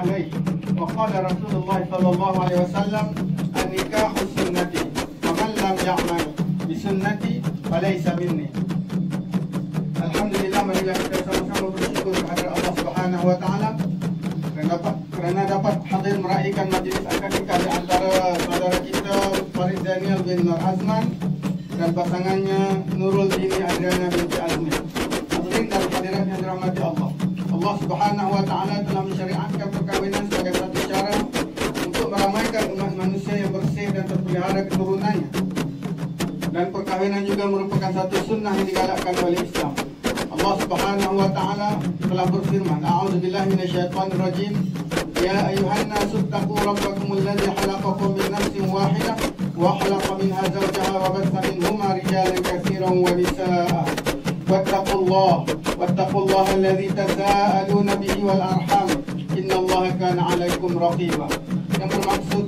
عليه وقال رسول الله صلى الله عليه وسلم النكاح سنتي ومن لم يعمل بسنتي فليس مني. Alhamdulillah, marilah kita sama-sama bersyukur kepada Allah Subhanahu wa taala kerana dapat hadir meraihkan majlis akad nikah di antara saudara kita Farid Daniel bin Nur Azman dan pasangannya Nurul Dini Adriana binti Azmi. Hadirin dan hadirat yang dirahmati Allah. Allah Subhanahu wa taala telah mensyariatkan perkahwinan sebagai satu cara untuk meramaikan umat manusia yang bersih dan terpelihara keturunannya. Dan perkahwinan juga merupakan satu sunnah yang digalakkan oleh Islam. Allah Subhanahu wa taala telah berfirman, A'udzubillahi minasyaitonir rajim. Ya ayyuhan nasu taqu rabbakumul ladzi khalaqakum min nafsin wahidah wa khalaqa minha zawjaha wa batha minhuma rijalan katsiran wa nisaa'a. Wattaqullaha alladzi tasaaluna bihi wal arham. Innallaha kana 'alaikum raqiba. Yang bermaksud,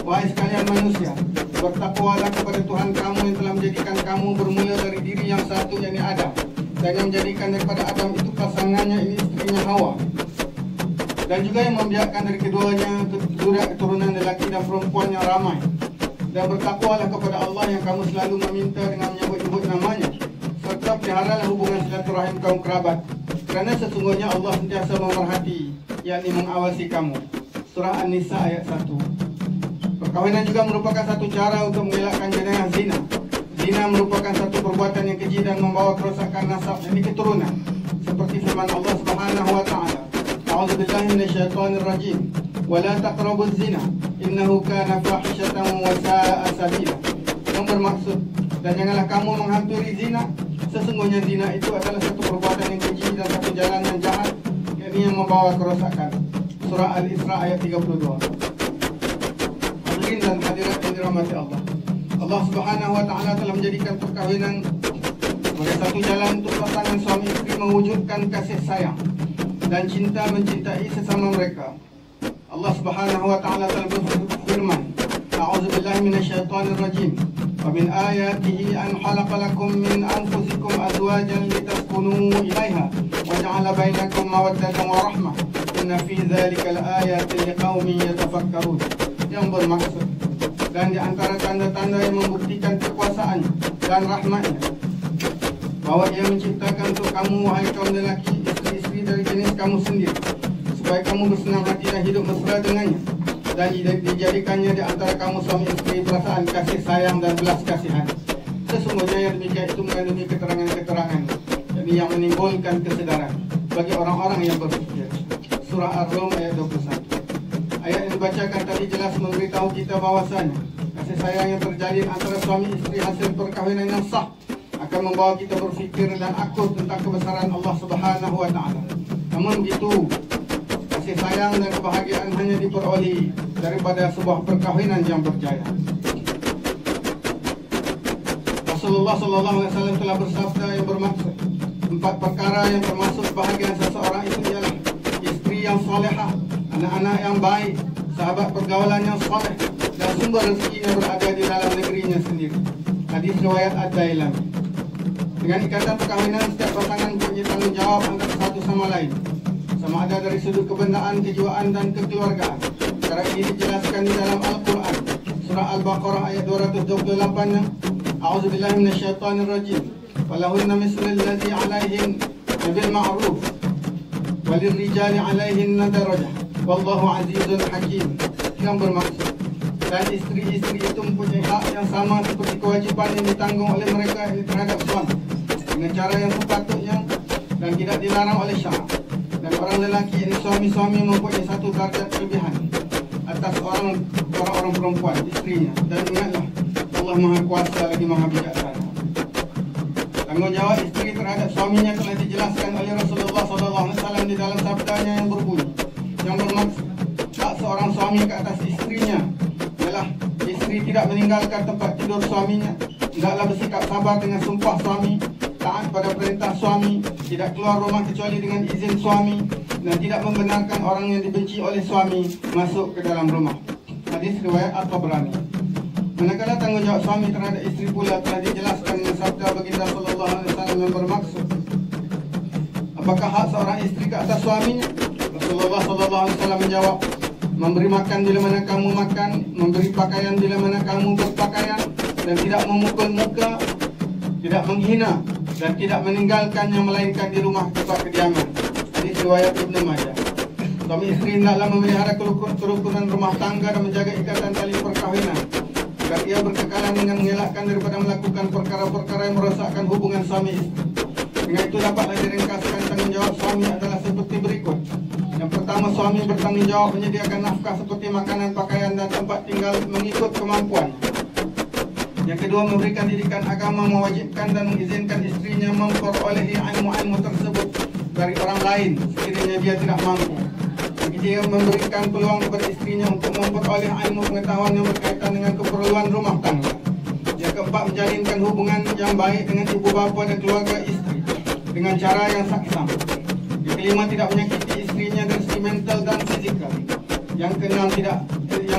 wahai sekalian manusia, bertakwalah kepada Tuhan kamu yang telah menjadikan kamu bermula dari diri yang satu, yakni Adam, dan yang menjadikan daripada Adam itu pasangannya, ini istrinya Hawa, dan juga yang membiarkan dari keduanya keturunan lelaki dan perempuan yang ramai. Dan bertakwalah kepada Allah yang kamu selalu meminta dengan menyebut-nyebut namanya, serta peliharalah hubungan silaturahim kaum kerabat, kerana sesungguhnya Allah sentiasa memerhati, yakni mengawasi kamu. Surah An-Nisa ayat 1. Perkahwinan juga merupakan satu cara untuk mengelakkan jenayah zina. Zina merupakan satu perbuatan yang keji dan membawa kerosakan nasab, yakni keturunan. Seperti firman Allah Subhanahu wa taala, A'udzubillahi minasyaitonir rajim. Wa la taqrabuz zina innahu kana fahishatan wa sa'a sabila. Yang bermaksud, dan janganlah kamu menghampiri zina, sesungguhnya zina itu adalah satu perbuatan yang keji dan satu jalan yang jahat, yakni yang membawa kerosakan. Surah Al-Isra ayat 32. Hadirin dan hadirat yang dirahmati Allah. Allah Subhanahu wa taala telah menjadikan perkahwinan sebagai satu jalan untuk pasangan suami istri mewujudkan kasih sayang dan cinta mencintai sesama mereka. Allah Subhanahu wa taala telah berfirman, A'udzubillahi minasyaitonir rajim. Wa min ayatihi an khalaqa lakum min anfusikum azwajan litaskunu ilaiha wa ja'ala bainakum mawaddatan wa rahmah. Inna fi dzalika laayatin liqaumin yatafakkarun. Yang bermaksud, dan di antara tanda-tanda yang membuktikan kekuasaannya dan rahmatnya, bahwa Ia menciptakan untuk kamu, wahai kaum lelaki, istri-istri dari jenis kamu sendiri, supaya kamu bersenang hati dan hidup mesra dengannya, dan dijadikannya di antara kamu suami istri perasaan kasih sayang dan belas kasihan. Sesungguhnya yang demikian itu mengandungi keterangan-keterangan, yakni yang menimbulkan kesedaran bagi orang-orang yang berpikir. Surah Ar-Rum ayat 21. Ayat yang dibacakan tadi jelas memberitahu kita bahwasanya kasih sayang yang terjadi antara suami istri hasil perkahwinan yang sah akan membawa kita berfikir dan akur tentang kebesaran Allah Subhanahu wa taala. Namun begitu, kasih sayang dan kebahagiaan hanya diperoleh daripada sebuah perkahwinan yang berjaya. Rasulullah sallallahu alaihi wasallam telah bersabda yang bermaksud, 4 perkara yang termasuk kebahagiaan seseorang itu ialah istri yang salehah, anak-anak yang baik, sahabat pergaulan yang saleh, dan sumber rezekinya berada di dalam negerinya sendiri. Hadis riwayat Ad-Dailami. Dengan ikatan perkahwinan, setiap pasangan mempunyai tanggungjawab antara satu sama lain, sama ada dari sudut kebendaan, kejiwaan dan kekeluargaan. Perkara ini dijelaskan di dalam Al-Quran. Surah Al-Baqarah ayat 228-nya, A'udzubillahi minasyaitonir rajim. Walahunna mislul ladzi 'alaihin bil ma'ruf walirrijali 'alaihinna darajah wallahu 'azizun hakim. Yang bermaksud, dan istri-istri itu mempunyai hak yang sama seperti kewajipan yang ditanggung oleh mereka terhadap suami dengan cara yang sepatutnya dan tidak dilarang oleh syarak. Dan orang lelaki, ini suami-suami, mempunyai satu darjat kelebihan atas orang-orang perempuan, istrinya. Dan ingatlah, Allah Maha Kuasa lagi Maha Bijaksana. Tanggungjawab istri terhadap suaminya telah dijelaskan oleh Rasulullah SAW di dalam sabdanya yang berbunyi, yang bermaksud, hak seorang suami ke atas istrinya ialah istri tidak meninggalkan tempat tidur suaminya, hendaklah bersikap sabar dengan sumpah suami, taat pada perintah suami, tidak keluar rumah kecuali dengan izin suami, dan tidak membenarkan orang yang dibenci oleh suami masuk ke dalam rumah. Hadis riwayat At-Tabrani. Manakala tanggungjawab suami terhadap istri pula telah dijelaskan dengan sabda baginda sallallahu alaihi wasallam yang bermaksud, apakah hak seorang istri ke atas suaminya? Rasulullah SAW menjawab, memberi makan bila mana kamu makan, memberi pakaian bila mana kamu berpakaian, dan tidak memukul muka, tidak menghina, dan tidak meninggalkannya melainkan di rumah tempat kediaman. Hadis riwayat Ibnu Majah. Suami istri hendaklah memelihara kerukunan rumah tangga dan menjaga ikatan tali perkawinan, agar ia berkekalan dengan mengelakkan daripada melakukan perkara-perkara yang merosakkan hubungan suami istri. Dengan itu dapatlah diringkaskan tanggungjawab suami adalah seperti berikut. Yang pertama, suami bertanggungjawab menyediakan nafkah seperti makanan, pakaian, dan tempat tinggal mengikut kemampuan. Yang kedua, memberikan didikan agama, mewajibkan dan mengizinkan istrinya memperolehi ilmu-ilmu tersebut dari orang lain sekiranya dia tidak mampu. Yang ketiga, memberikan peluang kepada istrinya untuk memperoleh ilmu pengetahuan yang berkaitan dengan keperluan rumah tangga. Yang keempat, menjalinkan hubungan yang baik dengan ibu bapa dan keluarga istri dengan cara yang saksama. Yang kelima, tidak menyakiti istrinya dari segi mental dan fizikal. Yang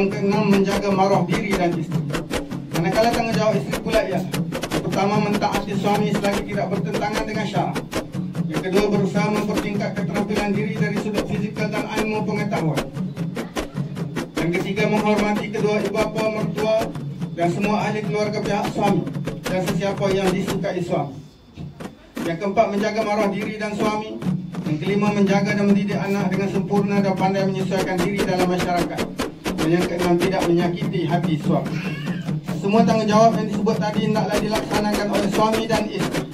keenam, menjaga maruah diri dan istri. Manakala tanggungjawab istri pula ialah, pertama, mentaati suami selagi tidak bertentangan dengan syarak. Yang kedua, berusaha mempertingkat keterampilan diri dari sudut fizikal dan ilmu pengetahuan. Yang ketiga, menghormati kedua ibu bapa, mertua dan semua ahli keluarga pihak suami dan sesiapa yang disukai suami. Yang keempat, menjaga maruah diri dan suami. Yang kelima, menjaga dan mendidik anak dengan sempurna dan pandai menyesuaikan diri dalam masyarakat. Dan yang keenam, tidak menyakiti hati suami. Semua tanggungjawab yang disebut tadi hendaklah dilaksanakan oleh suami dan istri.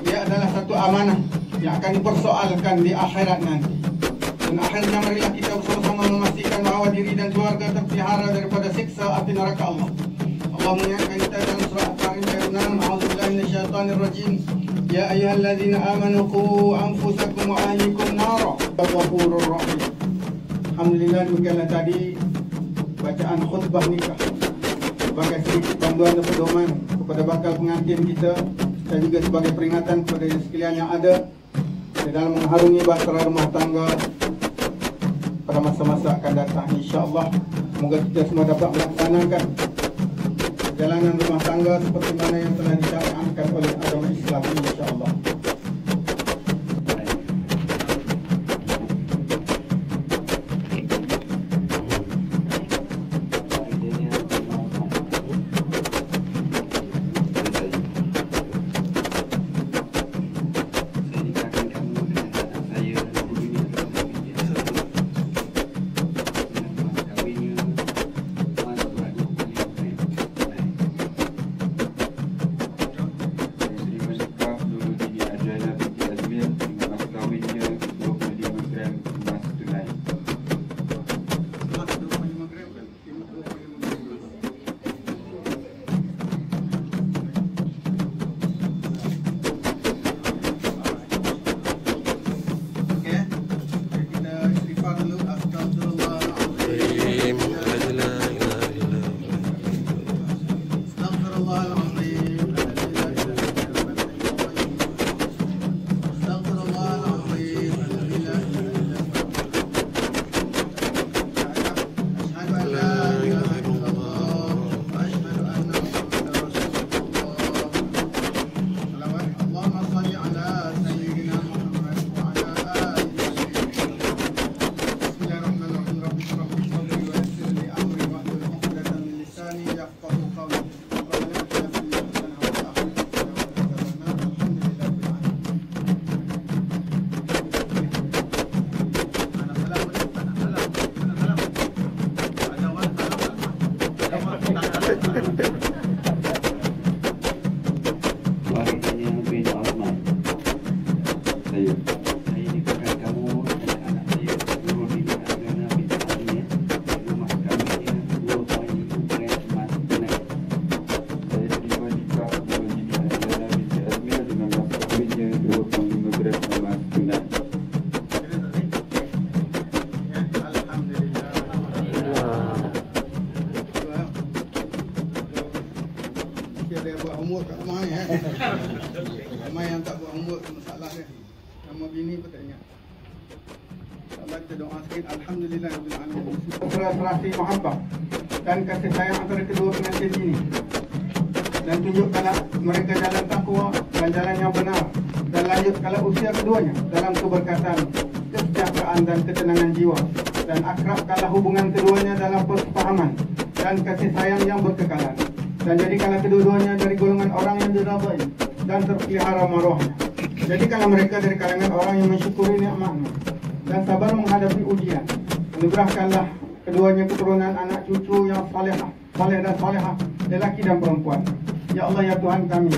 Ia adalah satu amanah yang akan dipersoalkan di akhirat nanti. Dan akhirnya marilah kita bersama-sama memastikan bahawa diri dan keluarga terpelihara daripada siksa api neraka Allah. Allah mengingatkan kita dalam surah Al-Karim ayat 6, A'udzubillahi minasyaitonirrajim. Ya ayyuhalladzina amanu qu anfusakum wa ahlikum nara. Ghafurur rahim. Alhamdulillah, demikianlah tadi bacaan khutbah nikah sebagai sedikit panduan dan pedoman kepada bakal pengantin kita, dan juga sebagai peringatan kepada sekalian yang ada di dalam mengharungi bahtera rumah tangga pada masa-masa akan datang. InsyaAllah, semoga kita semua dapat melaksanakan perjalanan rumah tangga seperti mana yang telah disyariatkan oleh agama Islam, insyaAllah. Ramai yang tak buat homework tu masalah dia. Nama bini pun tak ingat. InsyaAllah kita doa sikit. Alhamdulillah rabbil alamin. Serasi mahabbah dan kasih sayang antara kedua pengantin ini, dan tunjukkanlah mereka jalan takwa dan jalan yang benar, dan lanjutkanlah usia keduanya dalam keberkatan, kesejahteraan kebahagiaan dan ketenangan jiwa, dan akrabkanlah hubungan keduanya dalam persepahaman dan kasih sayang yang berkekalan, dan jadikanlah kedua-duanya dari golongan orang yang diridhai dan terpelihara maruahnya. Jadikanlah mereka dari kalangan orang yang mensyukuri nikmat-Mu dan sabar menghadapi ujian. Anugerahkanlah keduanya keturunan anak cucu yang saleh dan salehah, lelaki dan perempuan. Ya Allah, ya Tuhan kami,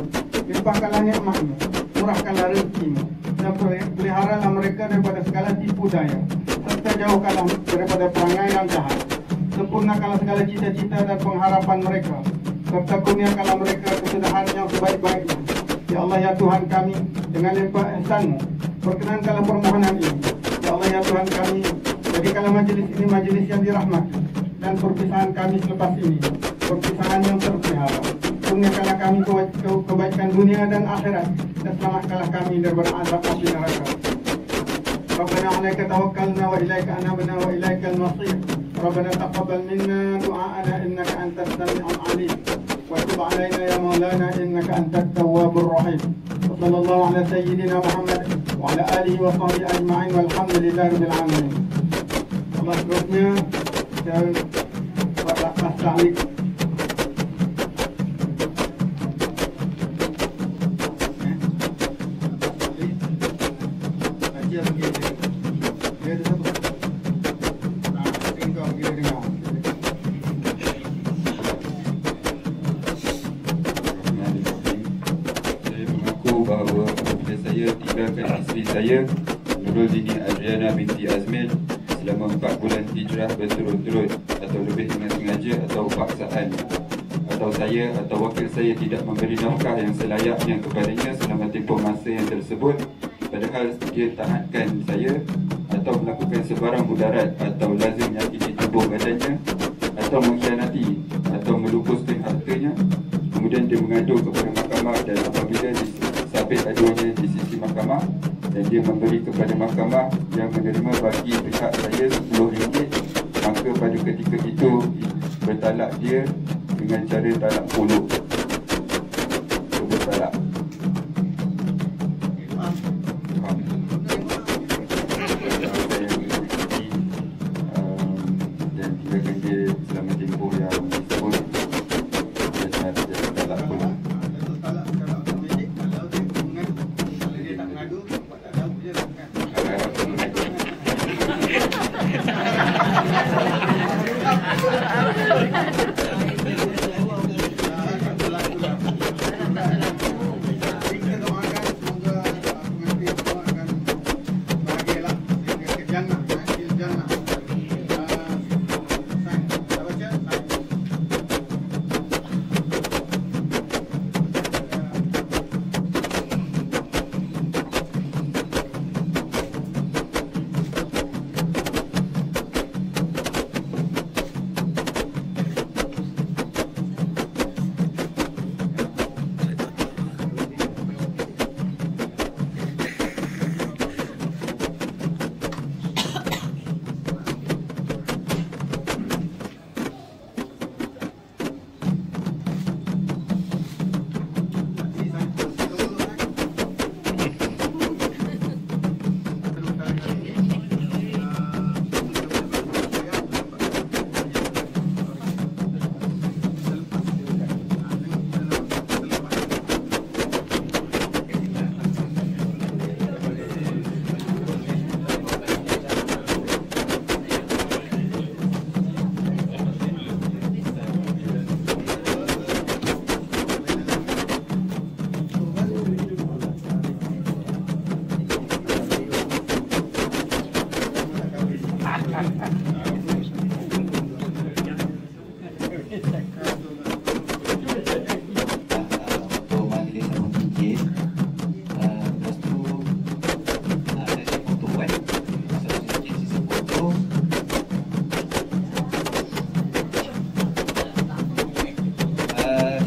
limpahkanlah nikmat-Mu, murahkanlah rezeki-Mu, dan peliharalah mereka daripada segala tipu daya, serta jauhkanlah daripada perangai yang jahat. Sempurnakanlah segala cita-cita dan pengharapan mereka, serta kurniakanlah mereka kesudahan yang sebaik-baiknya. Ya Allah, ya Tuhan kami, dengan limpah ihsan-Mu, perkenankanlah permohonan ini. Ya Allah, ya Tuhan kami, jadikanlah majelis ini majelis yang dirahmati, dan perpisahan kami selepas ini perpisahan yang terpelihara. Kurniakanlah kami kebaikan dunia dan akhirat, dan selamatkanlah kami dari azab api neraka. Rabbana 'alaika tawakkalna wa ilaika anabna wa ilaikal masir. Rabbana taqabbal minna du'aana innaka antas sami'ul 'alim. Wa tub 'alaina ya maulana innaka antat tawwabur rahim. Sallallahu ala sayyidina Muhammad wa ala alihi wa sahbihi ajma'in walhamdulillahi rabbil alamin. Allah seterusnya dan Pak Ta'liq. Saya, Nurul Dini Adriana binti Azmil, selama 4 bulan hijrah berturut-turut atau lebih dengan sengaja atau paksaan, atau saya atau wakil saya tidak memberi nafkah yang selayaknya kepadanya selama tempoh masa yang tersebut, padahal dia taatkan saya, atau melakukan sebarang mudarat atau lazim menyakiti tubuh badannya, atau mengkhianati atau melupuskan hartanya, kemudian dia mengadu kepada mahkamah, dan apabila disabit aduannya di sisi mahkamah dan dia memberi kepada mahkamah yang menerima bagi pihak saya RM10, maka pada ketika itu bertalak dia dengan cara talak puluk. Bertalak. Dan tinggalkan dia selama tempoh yang disebut dan talak puluk.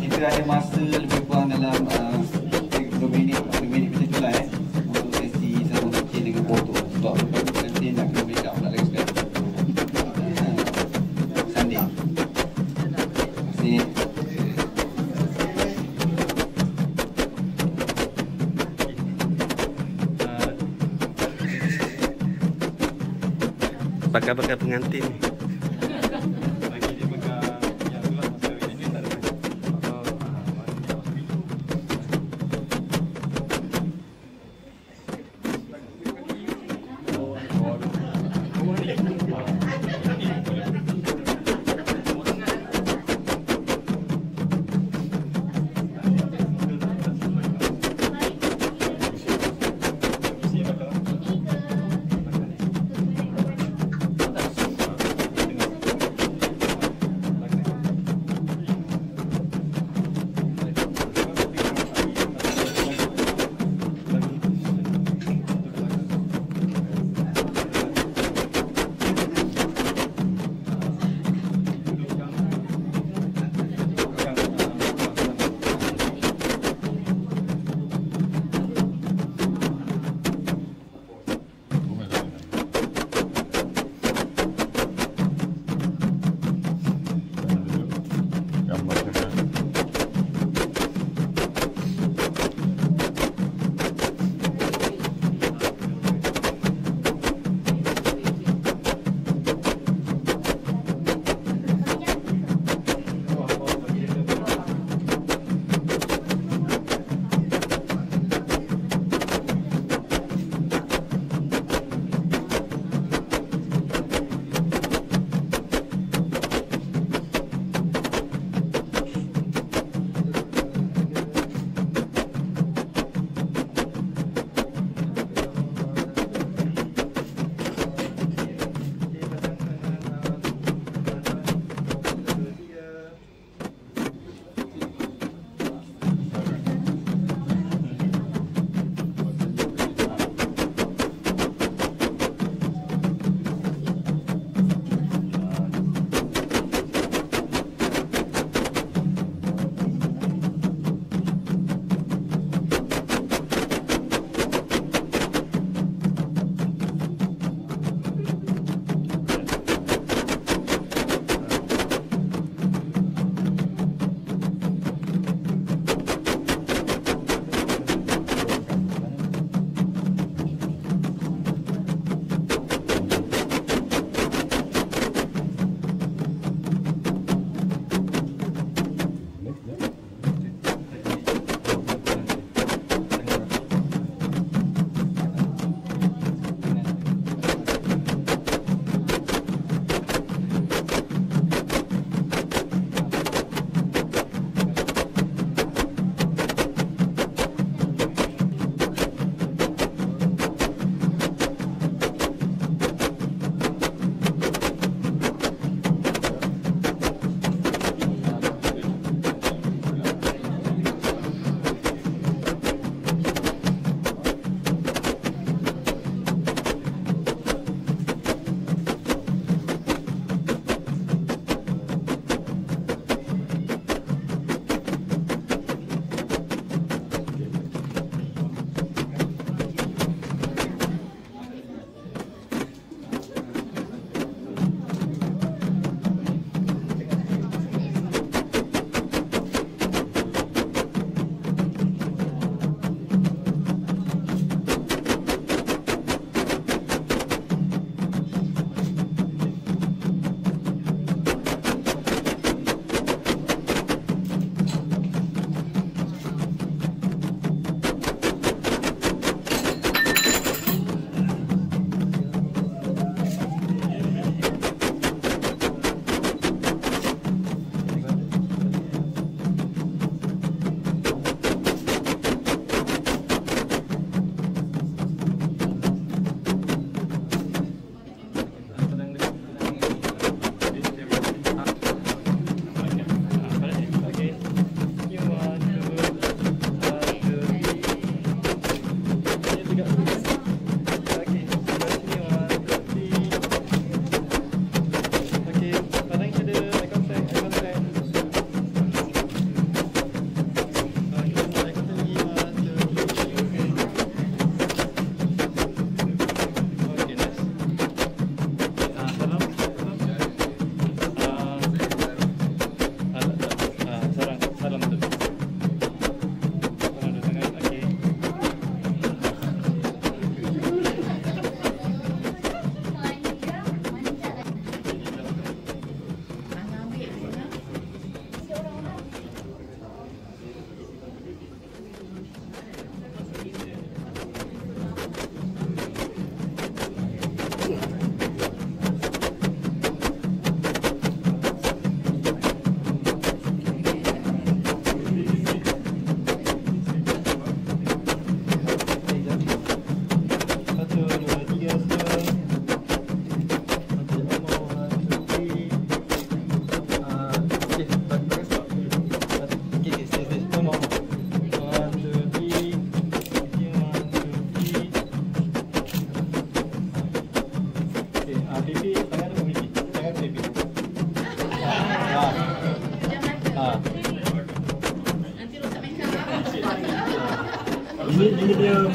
Kita ada masa lebih kurang dalam 2 minit macam tu lah untuk sesi sama kecil dengan foto. Sebab nanti nak kena make up pula lagi sekali. bakal pengantin.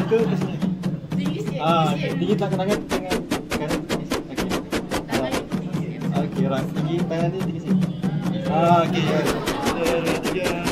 ke sini. Tinggi sikit. Okay. Tinggi tangan kanan. Okey. Okey, right. Tinggi tangan ni tinggi sikit. Okey. 1, 2, 3.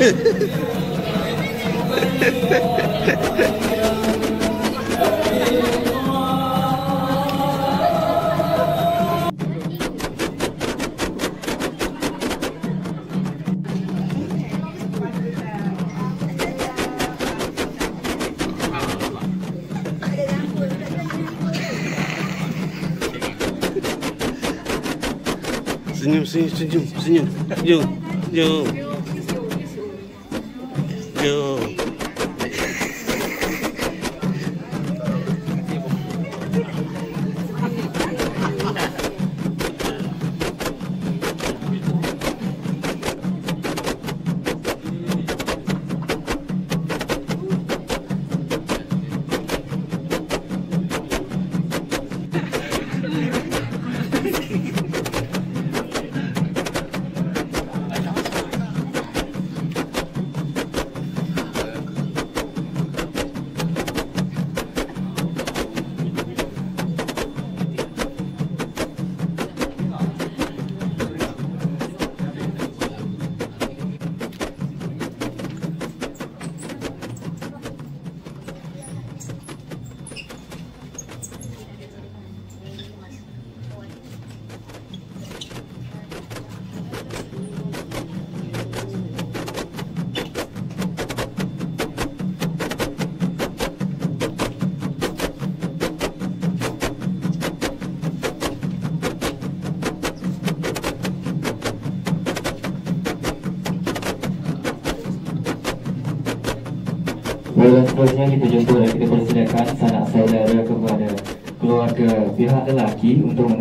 Senyum, senyum, senyum, senyum. Jom, jom. Jom. Dan seterusnya kita jumpa dan kita persilakan sanak saudara kepada keluarga pihak lelaki untuk